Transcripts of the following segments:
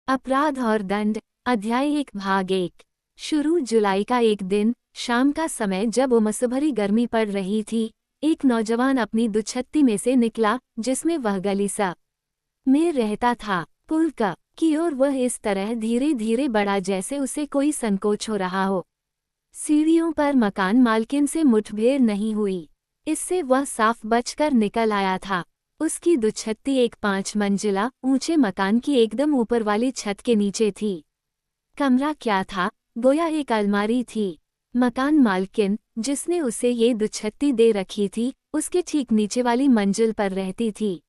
अपराध और दंड, अध्याय 1 भाग 1। शुरू जुलाई का एक दिन, शाम का समय जब उमसभरी गर्मी पड़ रही थी, एक नौजवान अपनी दुछत्ती में से निकला जिसमें वह गली सा में रहता था। पुल की ओर वह इस तरह धीरे धीरे बढ़ा जैसे उसे कोई संकोच हो रहा हो। सीढ़ियों पर मकान मालकिन से मुठभेड़ नहीं हुई, इससे वह साफ बचकर निकल आया था। उसकी दुछत्ती एक 5 मंजिला ऊंचे मकान की एकदम ऊपर वाली छत के नीचे थी। कमरा क्या था, गोया एक अलमारी थी। मकान मालकिन, जिसने उसे ये दुछत्ती दे रखी थी, उसके ठीक नीचे वाली मंजिल पर रहती थी।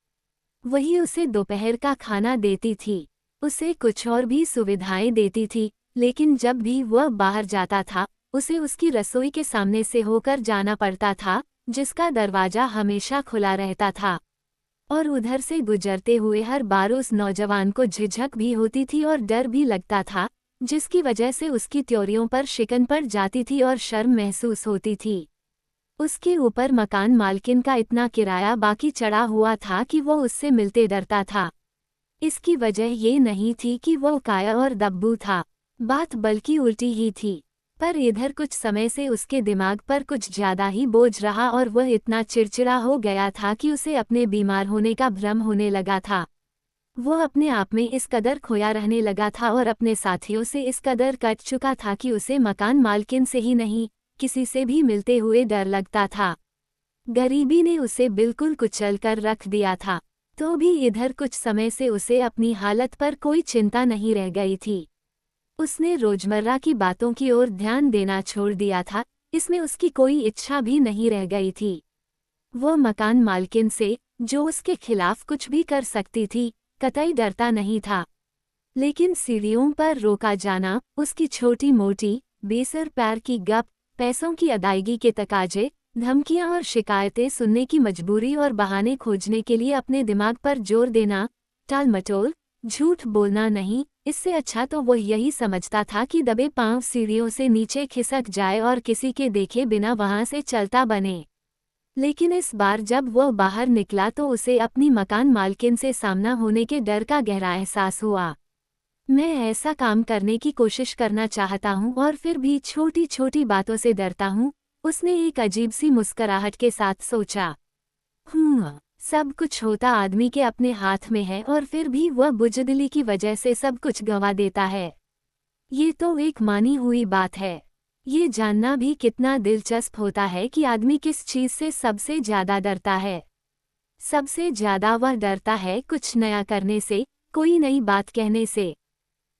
वही उसे दोपहर का खाना देती थी, उसे कुछ और भी सुविधाएं देती थी, लेकिन जब भी वह बाहर जाता था उसे उसकी रसोई के सामने से होकर जाना पड़ता था, जिसका दरवाजा हमेशा खुला रहता था। और उधर से गुजरते हुए हर बार उस नौजवान को झिझक भी होती थी और डर भी लगता था, जिसकी वजह से उसकी त्योरियों पर शिकन पड़ जाती थी और शर्म महसूस होती थी। उसके ऊपर मकान मालकिन का इतना किराया बाकी चढ़ा हुआ था कि वो उससे मिलते डरता था। इसकी वजह ये नहीं थी कि वो काया और दब्बू था, बात बल्कि उल्टी ही थी। पर इधर कुछ समय से उसके दिमाग पर कुछ ज्यादा ही बोझ रहा और वह इतना चिड़चिड़ा हो गया था कि उसे अपने बीमार होने का भ्रम होने लगा था। वो अपने आप में इस कदर खोया रहने लगा था और अपने साथियों से इस कदर कट चुका था कि उसे मकान मालकिन से ही नहीं, किसी से भी मिलते हुए डर लगता था। गरीबी ने उसे बिल्कुल कुचल कर रख दिया था, तो भी इधर कुछ समय से उसे अपनी हालत पर कोई चिंता नहीं रह गई थी। उसने रोजमर्रा की बातों की ओर ध्यान देना छोड़ दिया था, इसमें उसकी कोई इच्छा भी नहीं रह गई थी। वो मकान मालकिन से, जो उसके खिलाफ कुछ भी कर सकती थी, कतई डरता नहीं था। लेकिन सीढ़ियों पर रोका जाना, उसकी छोटी मोटी बेसर पैर की गप, पैसों की अदायगी के तकाजे, धमकियां और शिकायतें सुनने की मजबूरी और बहाने खोजने के लिए अपने दिमाग पर जोर देना, टालमटोल, झूठ बोलना नहीं, इससे अच्छा तो वो यही समझता था कि दबे पांव सीढ़ियों से नीचे खिसक जाए और किसी के देखे बिना वहां से चलता बने। लेकिन इस बार जब वो बाहर निकला तो उसे अपनी मकान मालकिन से सामना होने के डर का गहरा एहसास हुआ। मैं ऐसा काम करने की कोशिश करना चाहता हूँ और फिर भी छोटी छोटी बातों से डरता हूँ, उसने एक अजीब सी मुस्कुराहट के साथ सोचा। सब कुछ होता आदमी के अपने हाथ में है और फिर भी वह बुजदिली की वजह से सब कुछ गंवा देता है। ये तो एक मानी हुई बात है। ये जानना भी कितना दिलचस्प होता है कि आदमी किस चीज़ से सबसे ज़्यादा डरता है। सबसे ज़्यादा वह डरता है कुछ नया करने से, कोई नई बात कहने से।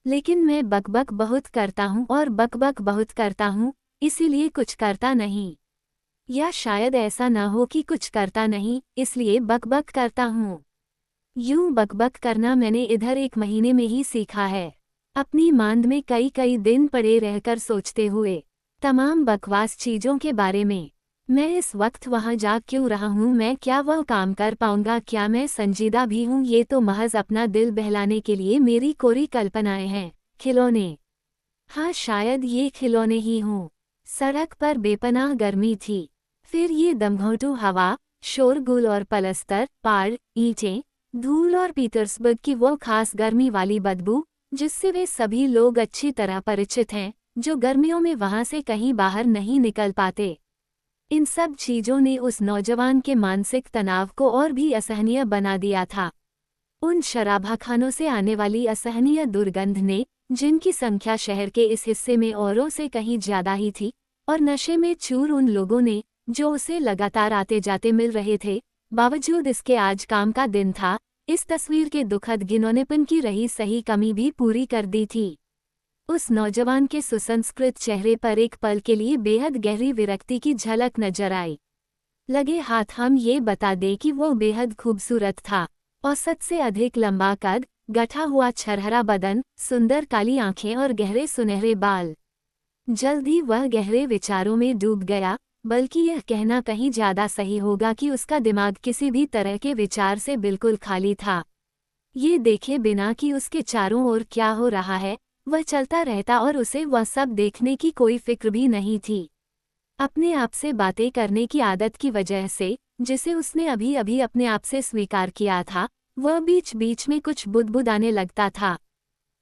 लेकिन मैं बकबक बहुत करता हूँ और बकबक बहुत करता हूँ, इसीलिए कुछ करता नहीं। या शायद ऐसा न हो कि कुछ करता नहीं, इसलिए बकबक करता हूँ। यूं बकबक करना मैंने इधर 1 महीने में ही सीखा है, अपनी मांद में कई कई दिन पड़े रहकर सोचते हुए, तमाम बकवास चीज़ों के बारे में। मैं इस वक्त वहाँ जा क्यों रहा हूँ, मैं क्या वह काम कर पाऊँगा, क्या मैं संजीदा भी हूँ, ये तो महज अपना दिल बहलाने के लिए मेरी कोरी कल्पनाएं हैं, खिलौने। हाँ, शायद ये खिलौने ही हों। सड़क पर बेपनाह गर्मी थी, फिर ये दमघोंटू हवा, शोरगुल और पलस्तर, पाड़, ईंटें, धूल और पीटर्सबर्ग की वो खास गर्मी वाली बदबू, जिससे वे सभी लोग अच्छी तरह परिचित हैं, जो गर्मियों में वहां से कहीं बाहर नहीं निकल पाते। इन सब चीजों ने उस नौजवान के मानसिक तनाव को और भी असहनीय बना दिया था। उन शराबाखानों से आने वाली असहनीय दुर्गंध ने, जिनकी संख्या शहर के इस हिस्से में औरों से कहीं ज्यादा ही थी, और नशे में चूर उन लोगों ने, जो उसे लगातार आते जाते मिल रहे थे, बावजूद इसके आज काम का दिन था, इस तस्वीर के दुखद घिनौनेपन की रही सही कमी भी पूरी कर दी थी। उस नौजवान के सुसंस्कृत चेहरे पर एक पल के लिए बेहद गहरी विरक्ति की झलक नजर आई। लगे हाथ हम ये बता दें कि वो बेहद खूबसूरत था। औसत से अधिक लंबा कद, गठा हुआ छरहरा बदन, सुंदर काली आंखें और गहरे सुनहरे बाल। जल्द ही वह गहरे विचारों में डूब गया, बल्कि यह कहना कहीं ज्यादा सही होगा कि उसका दिमाग किसी भी तरह के विचार से बिल्कुल खाली था। ये देखे बिना कि उसके चारों ओर क्या हो रहा है, वह चलता रहता और उसे वह सब देखने की कोई फिक्र भी नहीं थी। अपने आप से बातें करने की आदत की वजह से, जिसे उसने अभी अभी अपने आप से स्वीकार किया था, वह बीच बीच में कुछ बुदबुदाने लगता था।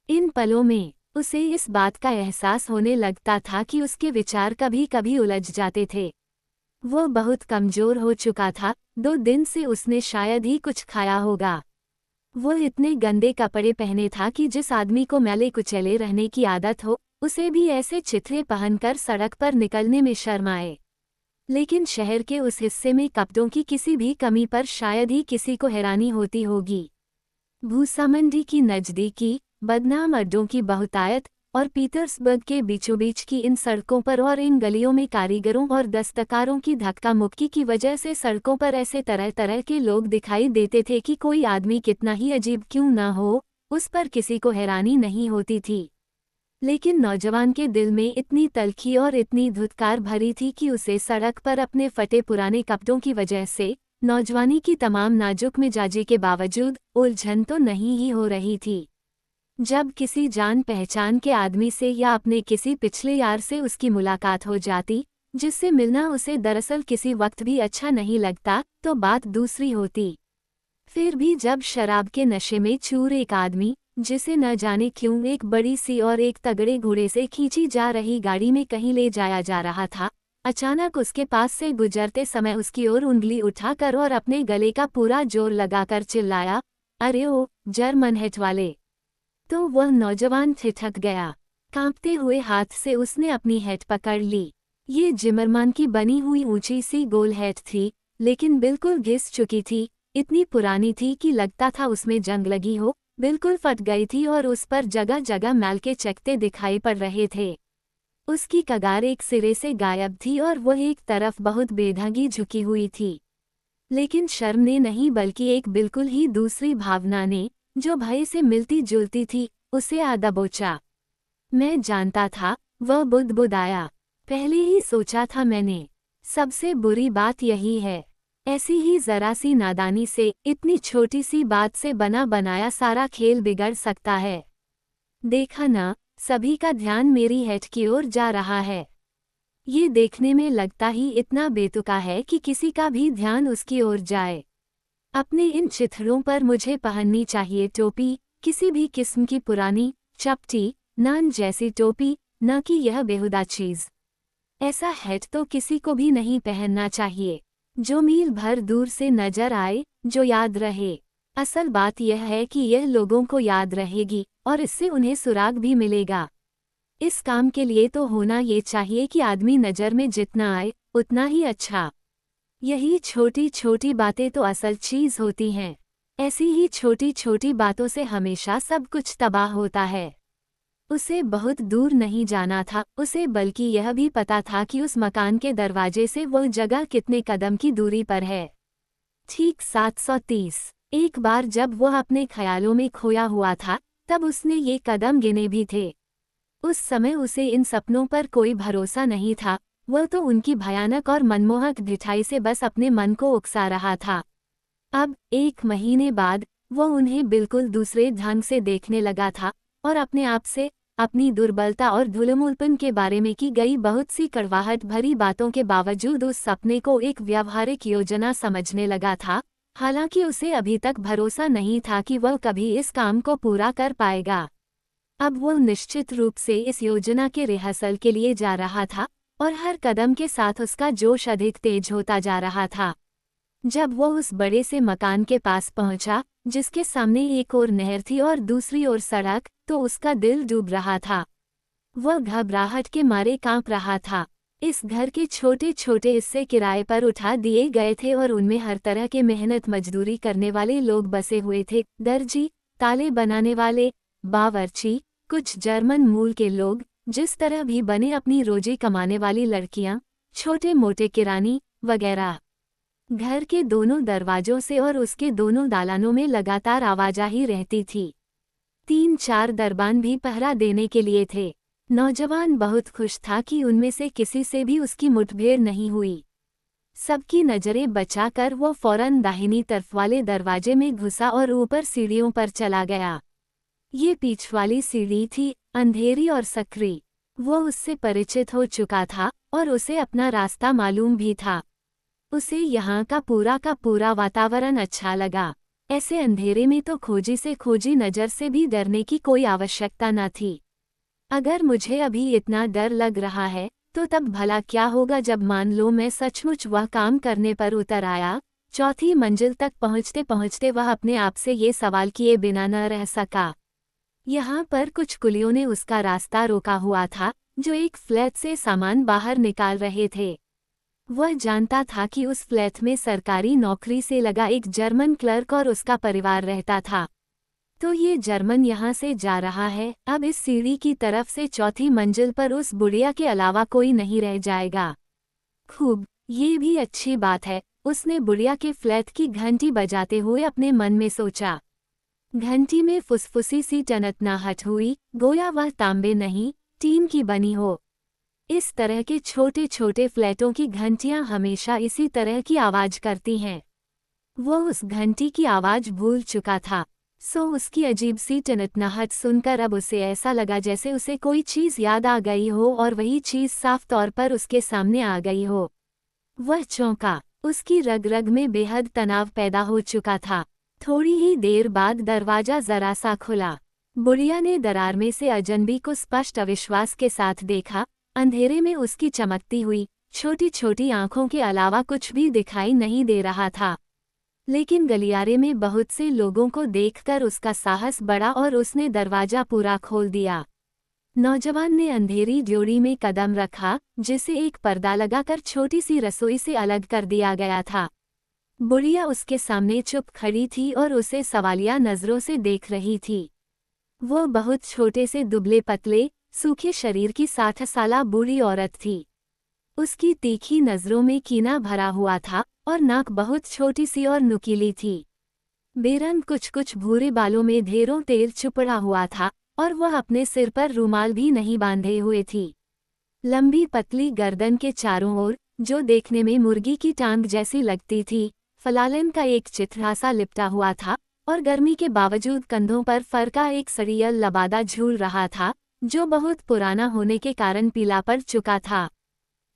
इन पलों में उसे इस बात का एहसास होने लगता था कि उसके विचार कभी कभी उलझ जाते थे। वो बहुत कमजोर हो चुका था, 2 दिन से उसने शायद ही कुछ खाया होगा। वो इतने गंदे कपड़े पहने था कि जिस आदमी को मैले कुचले रहने की आदत हो, उसे भी ऐसे चिथड़े पहनकर सड़क पर निकलने में शर्म आए। लेकिन शहर के उस हिस्से में कपड़ों की किसी भी कमी पर शायद ही किसी को हैरानी होती होगी। भूसामंडी की नज़दीकी, बदनाम अड्डों की बहुतायत और पीटर्सबर्ग के बीचों बीच की इन सड़कों पर और इन गलियों में कारीगरों और दस्तकारों की धक्का मुक्की की वजह से सड़कों पर ऐसे तरह तरह के लोग दिखाई देते थे कि कोई आदमी कितना ही अजीब क्यों न हो, उस पर किसी को हैरानी नहीं होती थी। लेकिन नौजवान के दिल में इतनी तल्खी और इतनी धुतकार भरी थी कि उसे सड़क पर अपने फटे पुराने कपड़ों की वजह से नौजवानी की तमाम नाजुक मिजाजी के बावजूद उलझन तो नहीं ही हो रही थी। जब किसी जान पहचान के आदमी से या अपने किसी पिछले यार से उसकी मुलाकात हो जाती, जिससे मिलना उसे दरअसल किसी वक्त भी अच्छा नहीं लगता, तो बात दूसरी होती। फिर भी जब शराब के नशे में चूर एक आदमी, जिसे न जाने क्यों एक बड़ी सी और एक तगड़े घोड़े से खींची जा रही गाड़ी में कहीं ले जाया जा रहा था, अचानक उसके पास से गुजरते समय उसकी ओर उंगली उठाकर और अपने गले का पूरा जोर लगाकर चिल्लाया, अरे ओ जर्मन हेट वाले। तो वह नौजवान ठिठक गया। कांपते हुए हाथ से उसने अपनी हैट पकड़ ली। ये जिमरमान की बनी हुई ऊंची सी गोल हैट थी, लेकिन बिल्कुल घिस चुकी थी, इतनी पुरानी थी कि लगता था उसमें जंग लगी हो, बिल्कुल फट गई थी और उस पर जगह जगह मैल के चकते दिखाई पड़ रहे थे। उसकी कगार एक सिरे से गायब थी और वह एक तरफ बहुत बेढंगी झुकी हुई थी। लेकिन शर्म ने नहीं बल्कि एक बिल्कुल ही दूसरी भावना ने, जो भय से मिलती जुलती थी, उसे आ दबोचा। मैं जानता था, वह बुदबुदाया। पहले ही सोचा था मैंने। सबसे बुरी बात यही है, ऐसी ही जरा सी नादानी से, इतनी छोटी सी बात से बना बनाया सारा खेल बिगड़ सकता है। देखा ना, सभी का ध्यान मेरी हैट की ओर जा रहा है। ये देखने में लगता ही इतना बेतुका है कि किसी का भी ध्यान उसकी ओर जाए। अपने इन चिथड़ों पर मुझे पहननी चाहिए टोपी, किसी भी किस्म की पुरानी, चपटी, नान जैसी टोपी, न कि यह बेहुदा चीज़। ऐसा हैट तो किसी को भी नहीं पहनना चाहिए, जो मील भर दूर से नजर आए, जो याद रहे। असल बात यह है कि यह लोगों को याद रहेगी और इससे उन्हें सुराग भी मिलेगा। इस काम के लिए तो होना ये चाहिए कि आदमी नज़र में जितना आए, उतना ही अच्छा। यही छोटी छोटी बातें तो असल चीज़ होती हैं। ऐसी ही छोटी छोटी बातों से हमेशा सब कुछ तबाह होता है। उसे बहुत दूर नहीं जाना था, उसे बल्कि यह भी पता था कि उस मकान के दरवाजे से वो जगह कितने कदम की दूरी पर है। ठीक 730। एक बार जब वह अपने ख्यालों में खोया हुआ था, तब उसने ये कदम गिने भी थे। उस समय उसे इन सपनों पर कोई भरोसा नहीं था, वह तो उनकी भयानक और मनमोहक ढिठाई से बस अपने मन को उकसा रहा था। अब 1 महीने बाद वह उन्हें बिल्कुल दूसरे ढंग से देखने लगा था और अपने आप से, अपनी दुर्बलता और धूलमूलपन के बारे में की गई बहुत सी कड़वाहट भरी बातों के बावजूद उस सपने को एक व्यावहारिक योजना समझने लगा था, हालांकि उसे अभी तक भरोसा नहीं था कि वह कभी इस काम को पूरा कर पाएगा। अब वह निश्चित रूप से इस योजना के रिहर्सल के लिए जा रहा था और हर कदम के साथ उसका जोश अधिक तेज होता जा रहा था। जब वह उस बड़े से मकान के पास पहुंचा, जिसके सामने एक ओर नहर थी और दूसरी ओर सड़क, तो उसका दिल डूब रहा था। वह घबराहट के मारे कांप रहा था। इस घर के छोटे छोटे हिस्से किराए पर उठा दिए गए थे और उनमें हर तरह के मेहनत मजदूरी करने वाले लोग बसे हुए थे। दर्जी, ताले बनाने वाले, बावर्ची, कुछ जर्मन मूल के लोग, जिस तरह भी बने अपनी रोजी कमाने वाली लड़कियां, छोटे मोटे किरानी वगैरह। घर के दोनों दरवाजों से और उसके दोनों दालानों में लगातार आवाजाही रहती थी। 3-4 दरबान भी पहरा देने के लिए थे। नौजवान बहुत खुश था कि उनमें से किसी से भी उसकी मुठभेड़ नहीं हुई। सबकी नजरें बचाकर वो फौरन दाहिनी तरफ वाले दरवाजे में घुसा और ऊपर सीढ़ियों पर चला गया। ये पीछ वाली सीढ़ी थी, अंधेरी और सकरी। वो उससे परिचित हो चुका था और उसे अपना रास्ता मालूम भी था। उसे यहाँ का पूरा वातावरण अच्छा लगा। ऐसे अंधेरे में तो खोजी से खोजी नज़र से भी डरने की कोई आवश्यकता न थी। अगर मुझे अभी इतना डर लग रहा है, तो तब भला क्या होगा जब मान लो मैं सचमुच वह काम करने पर उतर आया। चौथी मंजिल तक पहुँचते पहुँचते वह अपने आप से ये सवाल किए बिना न रह सका। यहाँ पर कुछ कुलियों ने उसका रास्ता रोका हुआ था, जो एक फ्लैट से सामान बाहर निकाल रहे थे। वह जानता था कि उस फ्लैट में सरकारी नौकरी से लगा एक जर्मन क्लर्क और उसका परिवार रहता था। तो ये जर्मन यहाँ से जा रहा है, अब इस सीढ़ी की तरफ से चौथी मंजिल पर उस बुढ़िया के अलावा कोई नहीं रह जाएगा। खूब, ये भी अच्छी बात है, उसने बुढ़िया के फ्लैट की घंटी बजाते हुए अपने मन में सोचा। घंटी में फुसफुसी सी टनटनाहट हुई, गोया वह तांबे नहीं, टीन की बनी हो। इस तरह के छोटे छोटे फ्लैटों की घंटियां हमेशा इसी तरह की आवाज करती हैं। वो उस घंटी की आवाज भूल चुका था, सो उसकी अजीब सी टनटनाहट सुनकर अब उसे ऐसा लगा जैसे उसे कोई चीज़ याद आ गई हो और वही चीज़ साफ तौर पर उसके सामने आ गई हो। वह चौंका, उसकी रग रग में बेहद तनाव पैदा हो चुका था। थोड़ी ही देर बाद दरवाजा जरा सा खुला। बुढ़िया ने दरार में से अजनबी को स्पष्ट अविश्वास के साथ देखा। अंधेरे में उसकी चमकती हुई छोटी छोटी आंखों के अलावा कुछ भी दिखाई नहीं दे रहा था। लेकिन गलियारे में बहुत से लोगों को देखकर उसका साहस बढ़ा और उसने दरवाजा पूरा खोल दिया। नौजवान ने अंधेरी ड्योढ़ी में कदम रखा, जिसे एक पर्दा लगाकर छोटी सी रसोई से अलग कर दिया गया था। बुढ़िया उसके सामने चुप खड़ी थी और उसे सवालिया नजरों से देख रही थी। वो बहुत छोटे से दुबले पतले सूखे शरीर की 60 साला बूढ़ी औरत थी। उसकी तीखी नजरों में कीना भरा हुआ था और नाक बहुत छोटी सी और नुकीली थी। बेरंग कुछ कुछ भूरे बालों में ढेरों तेल चुपड़ा हुआ था और वह अपने सिर पर रूमाल भी नहीं बांधे हुए थी। लंबी पतली गर्दन के चारों ओर, जो देखने में मुर्गी की टांग जैसी लगती थी, फलालन का एक चिथड़ा लिपटा हुआ था और गर्मी के बावजूद कंधों पर फर का एक सड़ियल लबादा झूल रहा था, जो बहुत पुराना होने के कारण पीला पड़ चुका था।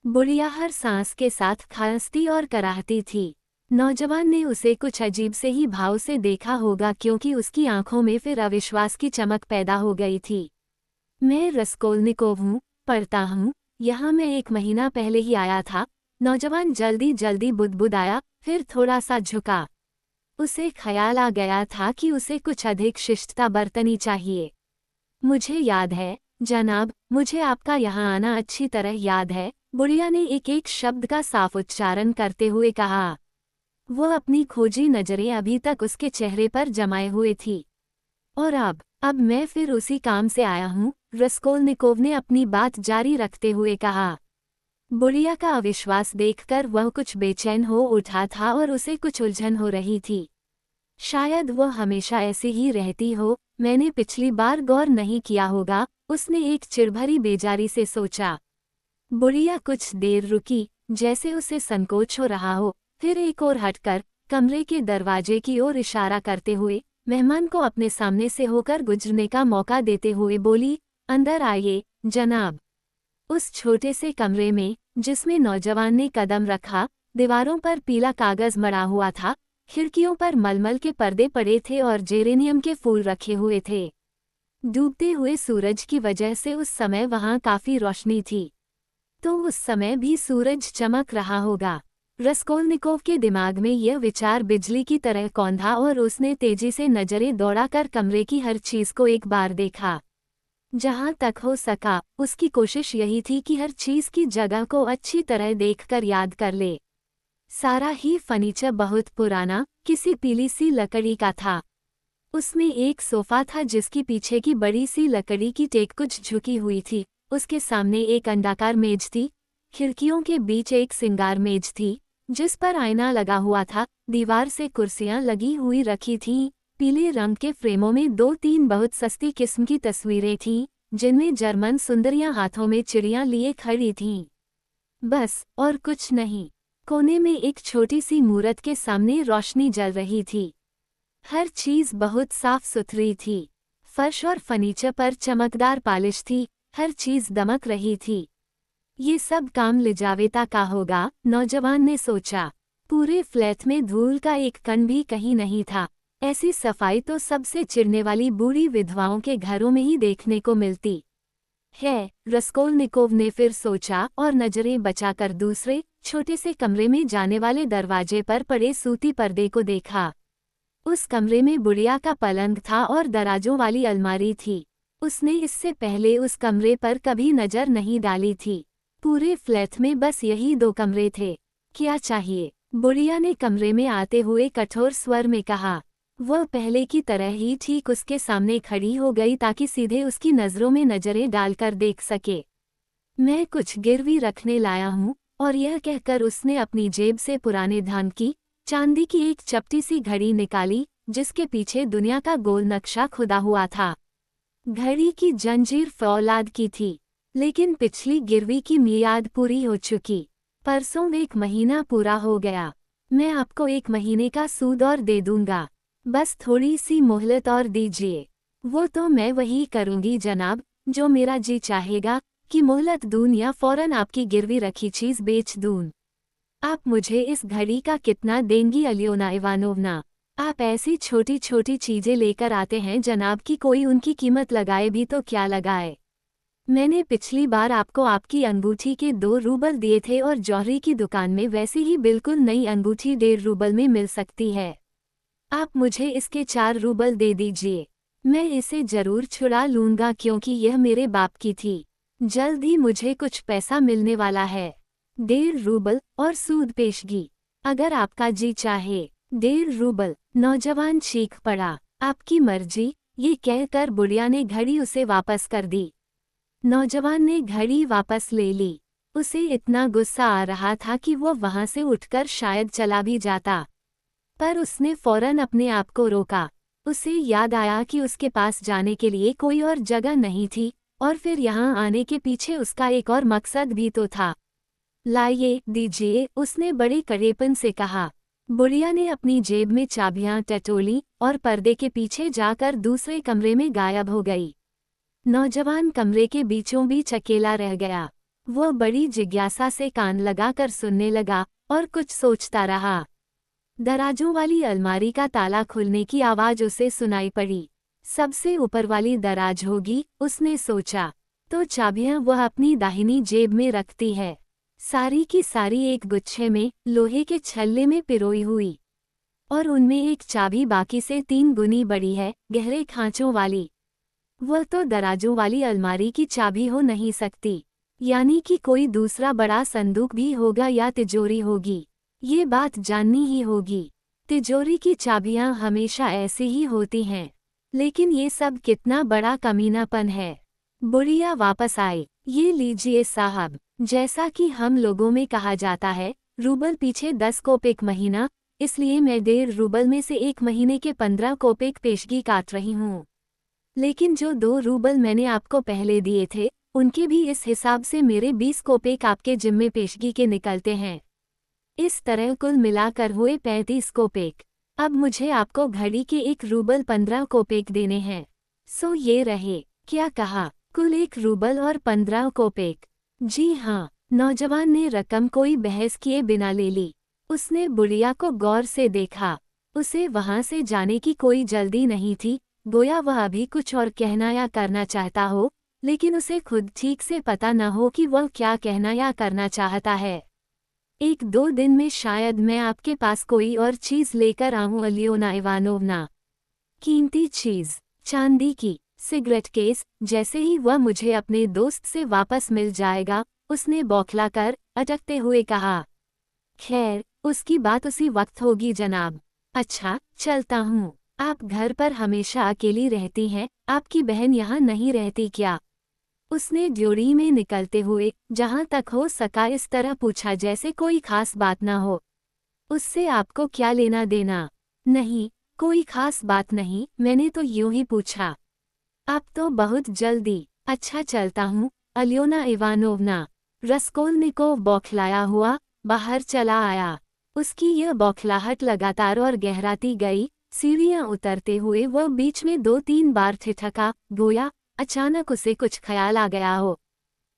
बुढ़िया हर सांस के साथ खांसती और कराहती थी। नौजवान ने उसे कुछ अजीब से ही भाव से देखा होगा, क्योंकि उसकी आंखों में फिर अविश्वास की चमक पैदा हो गई थी। मैं रस्कोल्निकोव हूँ, पढ़ता हूँ, यहाँ मैं 1 महीना पहले ही आया था। नौजवान जल्दी जल्दी बुदबुदाया, फिर थोड़ा सा झुका। उसे ख्याल आ गया था कि उसे कुछ अधिक शिष्टता बरतनी चाहिए। मुझे याद है, जनाब, मुझे आपका यहाँ आना अच्छी तरह याद है, बुढ़िया ने एक एक शब्द का साफ उच्चारण करते हुए कहा। वो अपनी खोजी नजरें अभी तक उसके चेहरे पर जमाए हुए थी। और अब मैं फिर उसी काम से आया हूँ, रस्कोल्निकोव ने अपनी बात जारी रखते हुए कहा। बुढ़िया का अविश्वास देखकर वह कुछ बेचैन हो उठा था और उसे कुछ उलझन हो रही थी। शायद वह हमेशा ऐसी ही रहती हो, मैंने पिछली बार गौर नहीं किया होगा, उसने एक चिढ़भरी बेजारी से सोचा। बुढ़िया कुछ देर रुकी, जैसे उसे संकोच हो रहा हो, फिर एक ओर हटकर कमरे के दरवाजे की ओर इशारा करते हुए मेहमान को अपने सामने से होकर गुजरने का मौका देते हुए बोली, अंदर आइए, जनाब। उस छोटे से कमरे में, जिसमें नौजवान ने कदम रखा, दीवारों पर पीला कागज मड़ा हुआ था, खिड़कियों पर मलमल के पर्दे पड़े थे और जेरेनियम के फूल रखे हुए थे। डूबते हुए सूरज की वजह से उस समय वहां काफी रोशनी थी। तो उस समय भी सूरज चमक रहा होगा। रस्कोल्निकोव के दिमाग में यह विचार बिजली की तरह कौंधा और उसने तेजी से नजरें दौड़ाकर कमरे की हर चीज को एक बार देखा। जहां तक हो सका, उसकी कोशिश यही थी कि हर चीज की जगह को अच्छी तरह देखकर याद कर ले। सारा ही फर्नीचर बहुत पुराना, किसी पीली सी लकड़ी का था। उसमें एक सोफा था जिसकी पीछे की बड़ी सी लकड़ी की टेक कुछ झुकी हुई थी। उसके सामने एक अंडाकार मेज थी। खिड़कियों के बीच एक सिंगार मेज थी, जिस पर आईना लगा हुआ था। दीवार से कुर्सियां लगी हुई रखी थीं। पीले रंग के फ्रेमों में 2-3 बहुत सस्ती किस्म की तस्वीरें थीं, जिनमें जर्मन सुंदरियां हाथों में चिड़ियां लिए खड़ी थीं। बस और कुछ नहीं। कोने में एक छोटी सी मूरत के सामने रोशनी जल रही थी। हर चीज बहुत साफ सुथरी थी। फर्श और फर्नीचर पर चमकदार पालिश थी। हर चीज दमक रही थी। ये सब काम लिजावेता का होगा, नौजवान ने सोचा। पूरे फ्लैट में धूल का एक कण भी कहीं नहीं था। ऐसी सफाई तो सबसे चिढ़ने वाली बूढ़ी विधवाओं के घरों में ही देखने को मिलती है। रस्कोल्निकोव ने फिर सोचा और नजरें बचाकर दूसरे छोटे से कमरे में जाने वाले दरवाजे पर पड़े सूती पर्दे को देखा। उस कमरे में बुढ़िया का पलंग था और दराजों वाली अलमारी थी। उसने इससे पहले उस कमरे पर कभी नजर नहीं डाली थी। पूरे फ्लैट में बस यही 2 कमरे थे। क्या चाहिए? बुढ़िया ने कमरे में आते हुए कठोर स्वर में कहा। वह पहले की तरह ही ठीक उसके सामने खड़ी हो गई ताकि सीधे उसकी नजरों में नजरें डालकर देख सके। मैं कुछ गिरवी रखने लाया हूँ, और यह कहकर उसने अपनी जेब से पुराने धान की चांदी की एक चपटी सी घड़ी निकाली जिसके पीछे दुनिया का गोल नक्शा खुदा हुआ था। घड़ी की जंजीर फौलाद की थी, लेकिन पिछली गिरवी की मियाद पूरी हो चुकी। परसों 1 महीना पूरा हो गया। मैं आपको 1 महीने का सूद और दे दूंगा। बस थोड़ी सी मोहलत और दीजिए। वो तो मैं वही करूंगी जनाब, जो मेरा जी चाहेगा कि मोहलत दूं या फौरन आपकी गिरवी रखी चीज बेच दूं। आप मुझे इस घड़ी का कितना देंगी अलियोना इवानोवना? आप ऐसी छोटी छोटी चीजें लेकर आते हैं जनाब कि कोई उनकी कीमत लगाए भी तो क्या लगाए। मैंने पिछली बार आपको आपकी अंगूठी के 2 रूबल दिए थे और जौहरी की दुकान में वैसी ही बिल्कुल नई अंगूठी 1.5 रूबल में मिल सकती है। आप मुझे इसके 4 रूबल दे दीजिए। मैं इसे जरूर छुड़ा लूंगा क्योंकि यह मेरे बाप की थी। जल्द ही मुझे कुछ पैसा मिलने वाला है। 1.5 रूबल और सूद पेशगी। अगर आपका जी चाहे। 1.5 रूबल। नौजवान चीख पड़ा। आपकी मर्जी, ये कहकर बुढ़िया ने घड़ी उसे वापस कर दी। नौजवान ने घड़ी वापस ले ली। उसे इतना गुस्सा आ रहा था कि वो वहां से उठकर शायद चला भी जाता, पर उसने फौरन अपने आप को रोका। उसे याद आया कि उसके पास जाने के लिए कोई और जगह नहीं थी, और फिर यहाँ आने के पीछे उसका एक और मकसद भी तो था। लाइए, दीजिए, उसने बड़े कड़ेपन से कहा। बुढ़िया ने अपनी जेब में चाबियां टटोली और पर्दे के पीछे जाकर दूसरे कमरे में गायब हो गई। नौजवान कमरे के बीचों बीच अकेला रह गया। वह बड़ी जिज्ञासा से कान लगाकर सुनने लगा और कुछ सोचता रहा। दराजों वाली अलमारी का ताला खुलने की आवाज उसे सुनाई पड़ी। सबसे ऊपर वाली दराज होगी, उसने सोचा। तो चाबियां वह अपनी दाहिनी जेब में रखती है। सारी की सारी एक गुच्छे में लोहे के छल्ले में पिरोई हुई, और उनमें एक चाबी बाकी से 3 गुनी बड़ी है, गहरे खांचों वाली। वह तो दराजों वाली अलमारी की चाबी हो नहीं सकती, यानी कि कोई दूसरा बड़ा संदूक भी होगा या तिजोरी होगी। ये बात जाननी ही होगी। तिजोरी की चाबियां हमेशा ऐसी ही होती हैं, लेकिन ये सब कितना बड़ा कमीनापन है। बुढ़िया वापस आए। ये लीजिए साहब, जैसा कि हम लोगों में कहा जाता है, रूबल पीछे 10 कोपेक महीना, इसलिए मैं 1.5 रूबल में से 1 महीने के 15 कोपेक पेशगी काट रही हूँ। लेकिन जो 2 रूबल मैंने आपको पहले दिए थे, उनके भी इस हिसाब से मेरे 20 कोपेक आपके जिम्मे पेशगी के निकलते हैं। इस तरह कुल मिलाकर हुए 35 कोपेक। अब मुझे आपको घड़ी के 1 रूबल 15 कोपेक देने हैं। सो ये रहे। क्या कहा? कुल 1 रूबल और 15 कोपेक। जी हाँ, नौजवान ने रकम कोई बहस किए बिना ले ली। उसने बुढ़िया को गौर से देखा। उसे वहां से जाने की कोई जल्दी नहीं थी, गोया वह अभी कुछ और कहना या करना चाहता हो, लेकिन उसे खुद ठीक से पता न हो कि वह क्या कहना या करना चाहता है। 1-2 दिन में शायद मैं आपके पास कोई और चीज लेकर आऊं अलियोना इवानोवना। कीमती चीज, चांदी की सिगरेट केस। जैसे ही वह मुझे अपने दोस्त से वापस मिल जाएगा, उसने बौखलाकर अटकते हुए कहा। खैर, उसकी बात उसी वक्त होगी जनाब। अच्छा, चलता हूँ। आप घर पर हमेशा अकेली रहती हैं, आपकी बहन यहाँ नहीं रहती क्या? उसने ड्योरी में निकलते हुए जहाँ तक हो सका इस तरह पूछा जैसे कोई खास बात ना हो। उससे आपको क्या लेना देना? नहीं, कोई खास बात नहीं, मैंने तो यूं ही पूछा। अब तो बहुत जल्दी। अच्छा, चलता हूँ अलियोना इवानोवना। रस्कोल्निकोव बौखलाया हुआ बाहर चला आया। उसकी यह बौखलाहट लगातार और गहराती गई। सीढ़ियां उतरते हुए वह बीच में 2-3 बार ठिठका, गोया अचानक उसे कुछ ख्याल आ गया हो।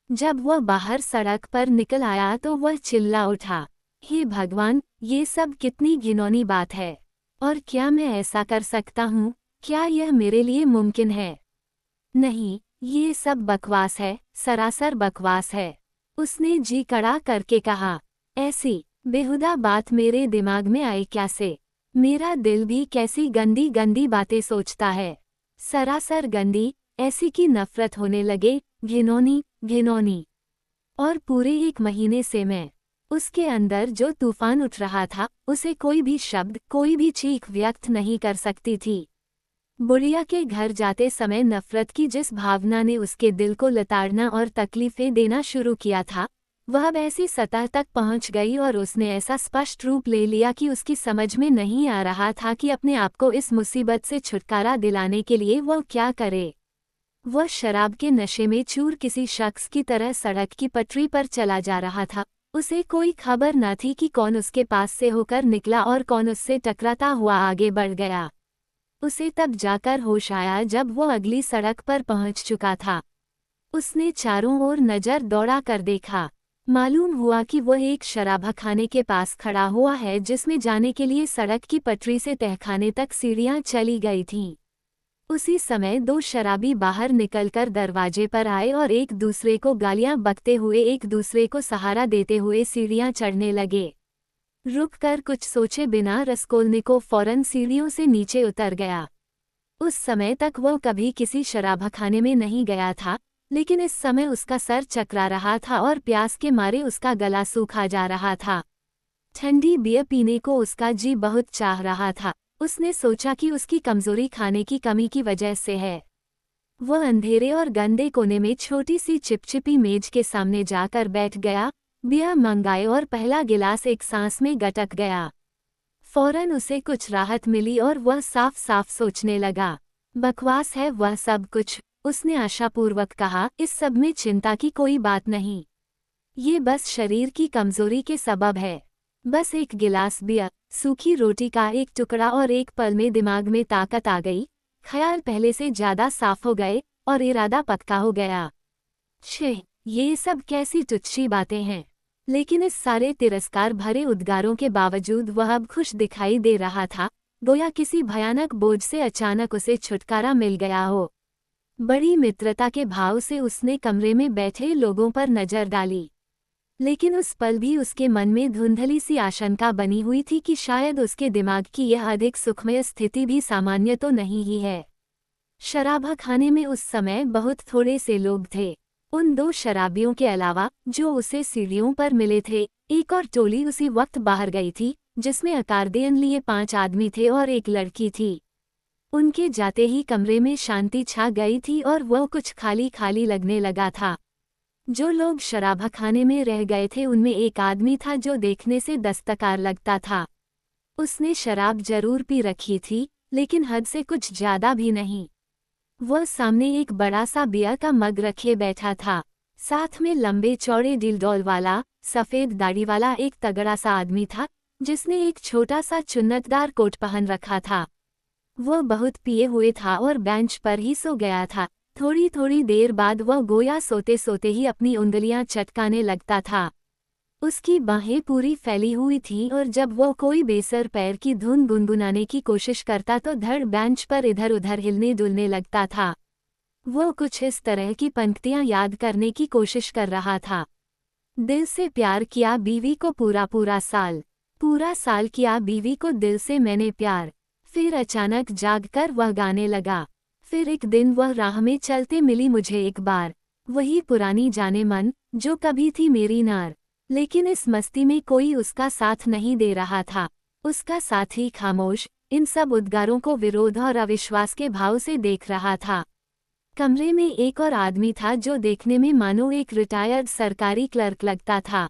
जब वह बाहर सड़क पर निकल आया तो वह चिल्ला उठा, हे भगवान, ये सब कितनी घिनौनी बात है। और क्या मैं ऐसा कर सकता हूँ? क्या यह मेरे लिए मुमकिन है? नहीं, ये सब बकवास है, सरासर बकवास है। उसने जी कड़ा करके कहा। ऐसी बेहुदा बात मेरे दिमाग में आई कैसे? मेरा दिल भी कैसी गंदी गंदी बातें सोचता है। सरासर गंदी, ऐसी की नफरत होने लगे, घिनौनी घिनौनी। और पूरे 1 महीने से मैं उसके अंदर जो तूफान उठ रहा था, उसे कोई भी शब्द, कोई भी चीख व्यक्त नहीं कर सकती थी। बुढ़िया के घर जाते समय नफरत की जिस भावना ने उसके दिल को लताड़ना और तकलीफें देना शुरू किया था, वह अब ऐसी सतह तक पहुंच गई और उसने ऐसा स्पष्ट रूप ले लिया कि उसकी समझ में नहीं आ रहा था कि अपने आप को इस मुसीबत से छुटकारा दिलाने के लिए वह क्या करे। वह शराब के नशे में चूर किसी शख्स की तरह सड़क की पटरी पर चला जा रहा था। उसे कोई खबर न थी कि कौन उसके पास से होकर निकला और कौन उससे टकराता हुआ आगे बढ़ गया। उसे तब जाकर होश आया जब वो अगली सड़क पर पहुंच चुका था। उसने चारों ओर नजर दौड़ा कर देखा। मालूम हुआ कि वह एक शराबखाने के पास खड़ा हुआ है जिसमें जाने के लिए सड़क की पटरी से तहखाने तक सीढ़ियां चली गई थीं। उसी समय 2 शराबी बाहर निकलकर दरवाजे पर आए और एक दूसरे को गालियां बकते हुए एक दूसरे को सहारा देते हुए सीढ़ियां चढ़ने लगे। रुककर कुछ सोचे बिना रसकोल्निकोव फौरन सीढ़ियों से नीचे उतर गया। उस समय तक वह कभी किसी शराबखाने में नहीं गया था, लेकिन इस समय उसका सर चकरा रहा था और प्यास के मारे उसका गला सूखा जा रहा था। ठंडी बियर पीने को उसका जी बहुत चाह रहा था। उसने सोचा कि उसकी कमजोरी खाने की कमी की वजह से है। वह अंधेरे और गंदे कोने में छोटी सी चिपचिपी मेज के सामने जाकर बैठ गया, बियर मंगाए और पहला गिलास एक सांस में गटक गया। फौरन उसे कुछ राहत मिली और वह साफ साफ सोचने लगा। बकवास है वह सब कुछ, उसने आशापूर्वक कहा। इस सब में चिंता की कोई बात नहीं। ये बस शरीर की कमजोरी के सबब है। बस एक गिलास बियर, सूखी रोटी का एक टुकड़ा और एक पल में दिमाग में ताकत आ गई, ख्याल पहले से ज्यादा साफ हो गए और इरादा पक्का हो गया। छे, ये सब कैसी तुच्छी बातें हैं। लेकिन इस सारे तिरस्कार भरे उद्गारों के बावजूद वह अब खुश दिखाई दे रहा था, गोया किसी भयानक बोझ से अचानक उसे छुटकारा मिल गया हो। बड़ी मित्रता के भाव से उसने कमरे में बैठे लोगों पर नजर डाली, लेकिन उस पल भी उसके मन में धुंधली सी आशंका बनी हुई थी कि शायद उसके दिमाग की यह अधिक सुखमय स्थिति भी सामान्य तो नहीं ही है। शराबखाने में उस समय बहुत थोड़े से लोग थे। उन 2 शराबियों के अलावा जो उसे सीढ़ियों पर मिले थे, एक और टोली उसी वक्त बाहर गई थी, जिसमें अकार्डियन लिए 5 आदमी थे और एक लड़की थी। उनके जाते ही कमरे में शांति छा गई थी और वह कुछ खाली खाली लगने लगा था। जो लोग शराबखाने में रह गए थे उनमें एक आदमी था जो देखने से दस्तकार लगता था। उसने शराब जरूर पी रखी थी, लेकिन हद से कुछ ज्यादा भी नहीं। वह सामने एक बड़ा सा बियर का मग रखे बैठा था। साथ में लंबे चौड़े डिलडोल वाला, सफेद दाढ़ी वाला एक तगड़ा सा आदमी था, जिसने एक छोटा सा चुन्नतदार कोट पहन रखा था। वह बहुत पिए हुए था और बेंच पर ही सो गया था। थोड़ी थोड़ी देर बाद वह गोया सोते सोते ही अपनी उंगलियां चटकाने लगता था। उसकी बाहें पूरी फैली हुई थीं और जब वह कोई बेसर पैर की धुन गुनगुनाने की कोशिश करता तो धड़ बेंच पर इधर उधर हिलने डुलने लगता था। वो कुछ इस तरह की पंक्तियां याद करने की कोशिश कर रहा था। दिल से प्यार किया बीवी को पूरा साल किया बीवी को दिल से मैंने प्यार। फिर अचानक जागकर वह गाने लगा। फिर एक दिन वह राह में चलते मिली मुझे एक बार, वही पुरानी जाने मन जो कभी थी मेरी नार। लेकिन इस मस्ती में कोई उसका साथ नहीं दे रहा था। उसका साथी खामोश इन सब उद्गारों को विरोध और अविश्वास के भाव से देख रहा था। कमरे में एक और आदमी था जो देखने में मानो एक रिटायर्ड सरकारी क्लर्क लगता था।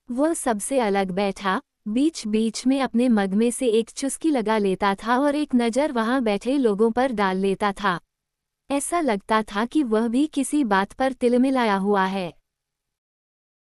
वह सबसे अलग बैठा, बीच बीच में अपने मग में से एक चुस्की लगा लेता था और एक नज़र वहां बैठे लोगों पर डाल लेता था। ऐसा लगता था कि वह भी किसी बात पर तिलमिलाया हुआ है।